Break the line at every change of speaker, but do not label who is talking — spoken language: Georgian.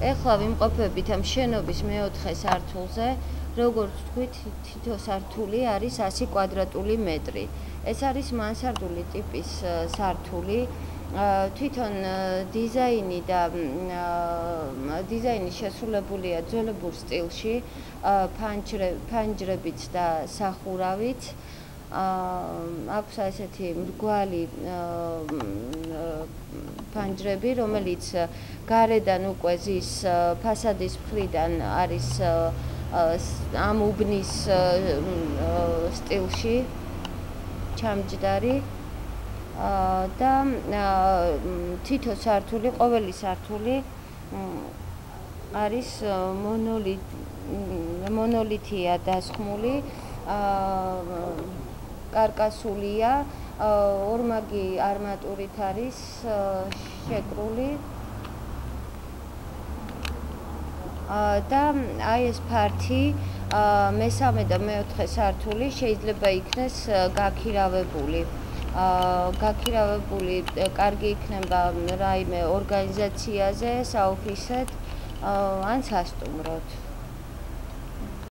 ეხლა ვიმყოფებით ამ შენობის მეოთხე სართულზე, როგორც ვთქვით, თითო სართული არის 100 კვადრატული მეტრი. ეს არის მანსარდული ტიპის სართული. თვითონ დიზაინი შესრულებულია ძველებურ სტილში, ფანჯრებით და სახურავით. აქვს ესეთი მრგვალი ფანჯრები, რომელიც გარედან უკვე ზის ფასადის მხრიდან არის ამ უბნის სტილში ჩამჯდარი და თითო სართული, ყოველი სართული არის მონოლითია დასხმული, კარკასულია, ორმაგი არმატურით არის შეკრული და აი ეს ფართი მესამე და მეოთხე სართული შეიძლება იქნეს გაქირავებული. კარგი იქნება რაიმე ორგანიზაციაზე, საოფისედ ან სასტუმროდ.